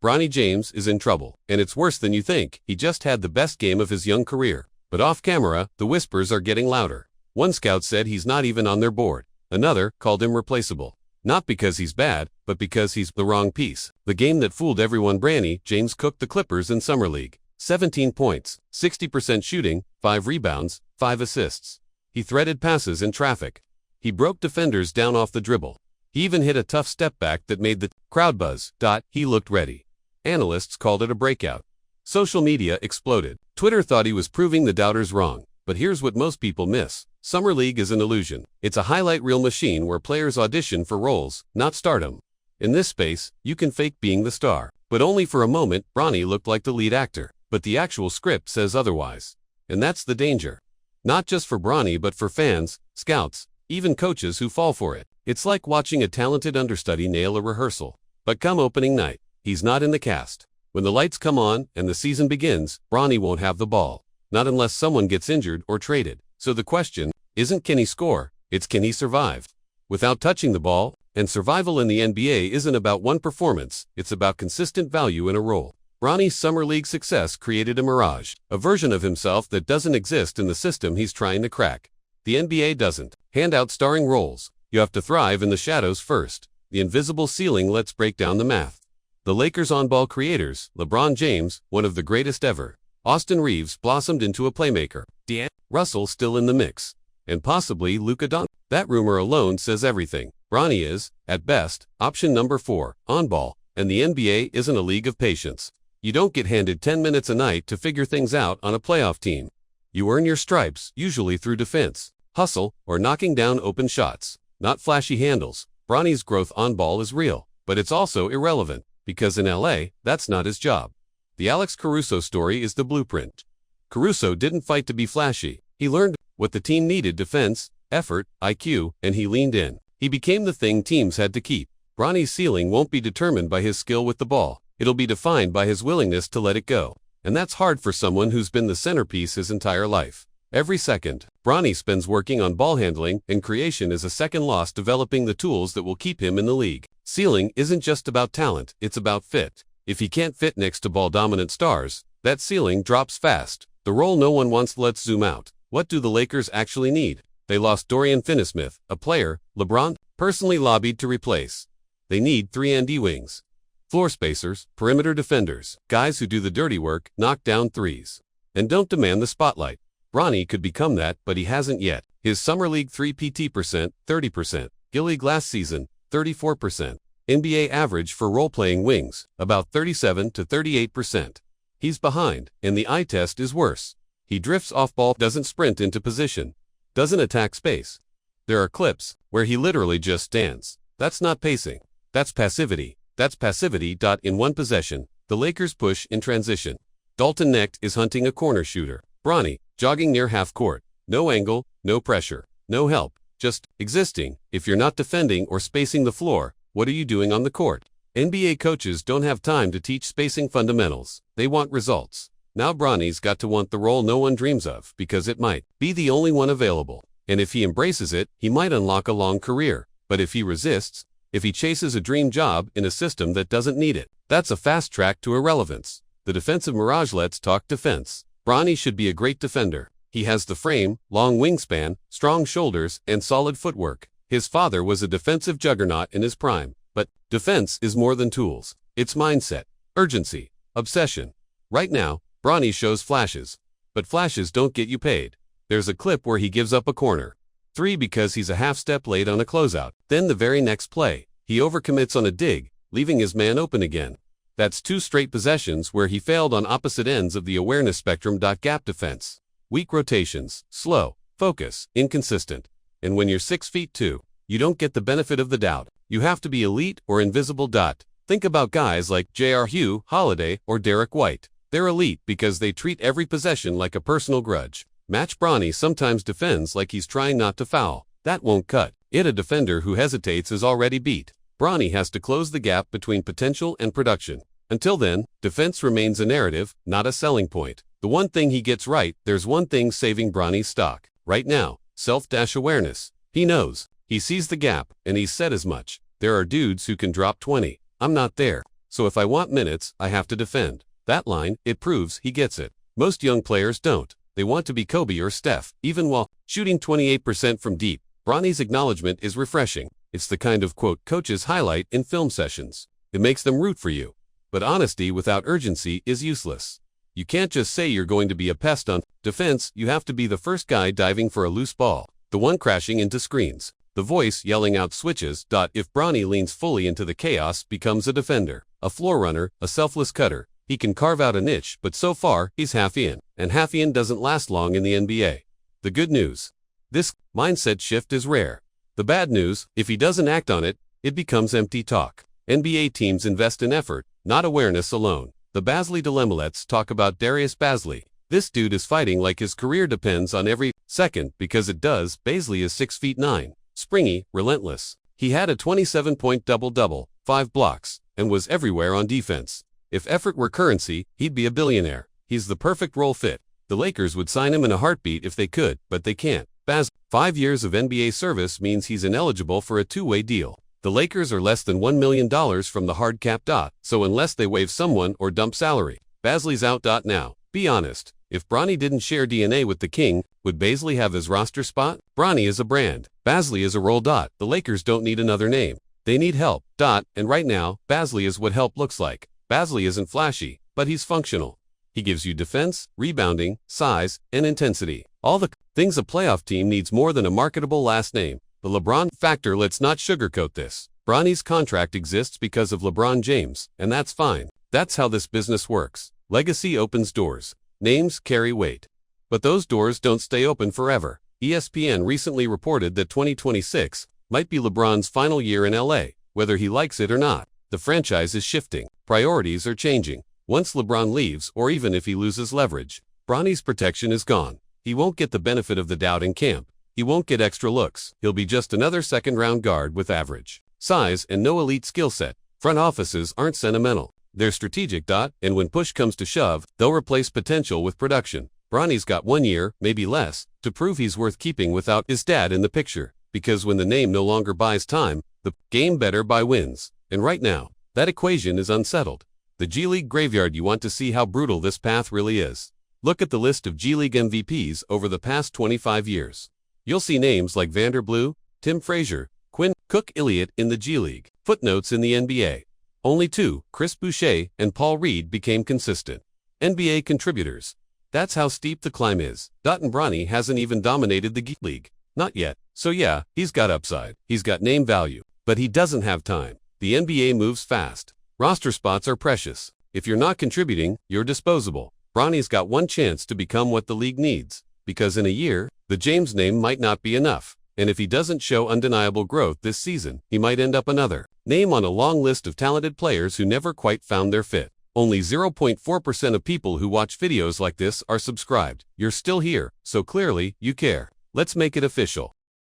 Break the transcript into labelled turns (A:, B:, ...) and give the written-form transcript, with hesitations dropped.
A: Bronny James is in trouble, and it's worse than you think. He just had the best game of his young career. But off camera, the whispers are getting louder. One scout said he's not even on their board. Another called him replaceable. Not because he's bad, but because he's the wrong piece. The game that fooled everyone. Bronny James cooked the Clippers in Summer League. 17 points, 60% shooting, 5 rebounds, 5 assists. He threaded passes in traffic. He broke defenders down off the dribble. He even hit a tough step back that made the crowd buzz. He looked ready. Analysts called it a breakout. Social media exploded. Twitter thought he was proving the doubters wrong. But here's what most people miss. Summer League is an illusion. It's a highlight reel machine where players audition for roles, not stardom. In this space, you can fake being the star. But only for a moment. Bronny looked like the lead actor. But the actual script says otherwise. And that's the danger. Not just for Bronny but for fans, scouts, even coaches who fall for it. It's like watching a talented understudy nail a rehearsal. But come opening night, he's not in the cast. When the lights come on and the season begins, Bronny won't have the ball. Not unless someone gets injured or traded. So the question isn't can he score, it's can he survive without touching the ball. And survival in the NBA isn't about one performance, it's about consistent value in a role. Bronny's Summer League success created a mirage, a version of himself that doesn't exist in the system he's trying to crack. The NBA doesn't hand out starring roles. You have to thrive in the shadows first. The invisible ceiling. Let's break down the math. The Lakers' on-ball creators, LeBron James, one of the greatest ever. Austin Reeves blossomed into a playmaker. D'Angelo Russell still in the mix. And possibly Luka Doncic. That rumor alone says everything. Bronny is, at best, option number 4, on-ball. And the NBA isn't a league of patience. You don't get handed 10 minutes a night to figure things out on a playoff team. You earn your stripes, usually through defense, hustle, or knocking down open shots. Not flashy handles. Bronny's growth on-ball is real, but it's also irrelevant, because in LA, that's not his job. The Alex Caruso story is the blueprint. Caruso didn't fight to be flashy. He learned what the team needed: defense, effort, IQ, and he leaned in. He became the thing teams had to keep. Bronny's ceiling won't be determined by his skill with the ball. It'll be defined by his willingness to let it go. And that's hard for someone who's been the centerpiece his entire life. Every second, Bronny spends working on ball handling and creation is a second lost developing the tools that will keep him in the league. Ceiling isn't just about talent, it's about fit. If he can't fit next to ball-dominant stars, that ceiling drops fast. The role no one wants. Let's zoom out. What do the Lakers actually need? They lost Dorian Finney-Smith, a player LeBron personally lobbied to replace. They need 3-and-D wings. Floor spacers, perimeter defenders, guys who do the dirty work, knock down threes, and don't demand the spotlight. Bronny could become that, but he hasn't yet. His Summer League 3 PT %, 30%. G-League last season, 34%. NBA average for role-playing wings, about 37 to 38%. He's behind, and the eye test is worse. He drifts off ball, doesn't sprint into position, doesn't attack space. There are clips where he literally just stands. That's not pacing. That's passivity. In one possession, the Lakers push in transition. Dalton Knecht is hunting a corner shooter. Bronny, jogging near half court. No angle, no pressure, no help, just existing. If you're not defending or spacing the floor, what are you doing on the court? NBA coaches don't have time to teach spacing fundamentals. They want results. Now Bronny's got to want the role no one dreams of, because it might be the only one available. And if he embraces it, he might unlock a long career. But if he resists, if he chases a dream job in a system that doesn't need it, that's a fast track to irrelevance. The defensive mirage. Let's talk defense. Bronny should be a great defender. He has the frame, long wingspan, strong shoulders, and solid footwork. His father was a defensive juggernaut in his prime. But defense is more than tools. It's mindset, urgency, obsession. Right now, Bronny shows flashes. But flashes don't get you paid. There's a clip where he gives up a corner 3 because he's a half step late on a closeout. Then the very next play, he overcommits on a dig, leaving his man open again. That's 2 straight possessions where he failed on opposite ends of the awareness spectrum. Gap defense. Weak rotations, slow, focus, inconsistent. And when you're 6'2", you don't get the benefit of the doubt. You have to be elite or invisible. Think about guys like J.R. Hugh, Holiday, or Derek White. They're elite because they treat every possession like a personal grudge. Match. Bronny sometimes defends like he's trying not to foul. That won't cut it. A defender who hesitates is already beat. Bronny has to close the gap between potential and production. Until then, defense remains a narrative, not a selling point. The one thing he gets right, there's one thing saving Bronny's stock right now: self-awareness. He knows. He sees the gap, and he's said as much. There are dudes who can drop 20. I'm not there. so if I want minutes, I have to defend. That line, it proves he gets it. Most young players don't. They want to be Kobe or Steph, even while shooting 28% from deep. Bronny's acknowledgement is refreshing. It's the kind of quote coaches highlight in film sessions. It makes them root for you. But honesty without urgency is useless. You can't just say you're going to be a pest on defense, you have to be the first guy diving for a loose ball, the one crashing into screens, the voice yelling out switches. If Bronny leans fully into the chaos, becomes a defender, a floor runner, a selfless cutter, he can carve out a niche, but so far, he's half in, and half in doesn't last long in the NBA. The good news: this mindset shift is rare. The bad news: if he doesn't act on it, it becomes empty talk. NBA teams invest in effort, not awareness alone. The Bazley dilemma. Let's talk about Darius Bazley. This dude is fighting like his career depends on every second, because it does. Bazley is 6'9", springy, relentless. He had a 27-point double-double, 5 blocks, and was everywhere on defense. If effort were currency, he'd be a billionaire. He's the perfect role fit. The Lakers would sign him in a heartbeat if they could, but they can't. 5 years of NBA service means he's ineligible for a two-way deal. The Lakers are less than $1 million from the hard cap. So unless they waive someone or dump salary, Bazley's out. Now, be honest. If Bronny didn't share DNA with the king, would Bazley have his roster spot? Bronny is a brand. Bazley is a role. The Lakers don't need another name. They need help. And right now, Bazley is what help looks like. Bazley isn't flashy, but he's functional. He gives you defense, rebounding, size, and intensity. All the things a playoff team needs more than a marketable last name. The LeBron factor. Let's not sugarcoat this. Bronny's contract exists because of LeBron James, and that's fine. That's how this business works. Legacy opens doors. Names carry weight. But those doors don't stay open forever. ESPN recently reported that 2026 might be LeBron's final year in LA, whether he likes it or not. The franchise is shifting. Priorities are changing. Once LeBron leaves, or even if he loses leverage, Bronny's protection is gone. He won't get the benefit of the doubt in camp. He won't get extra looks. He'll be just another second-round guard with average size and no elite skill set. Front offices aren't sentimental. They're strategic. And when push comes to shove, they'll replace potential with production. Bronny's got 1 year, maybe less, to prove he's worth keeping without his dad in the picture. Because when the name no longer buys time, the game better buy wins. And right now, that equation is unsettled. The G League graveyard. You want to see how brutal this path really is? Look at the list of G League MVPs over the past 25 years. You'll see names like Vanderblue, Tim Frazier, Quinn Cook Elliott in the G League. Footnotes in the NBA. Only 2, Chris Boucher and Paul Reed, became consistent NBA contributors. That's how steep the climb is. And Bronny hasn't even dominated the G League. Not yet. So yeah, he's got upside. He's got name value. But he doesn't have time. The NBA moves fast. Roster spots are precious. If you're not contributing, you're disposable. Bronny's got one chance to become what the league needs. Because in a year, the James name might not be enough. And if he doesn't show undeniable growth this season, he might end up another name on a long list of talented players who never quite found their fit. Only 0.4% of people who watch videos like this are subscribed. You're still here, so clearly, you care. Let's make it official.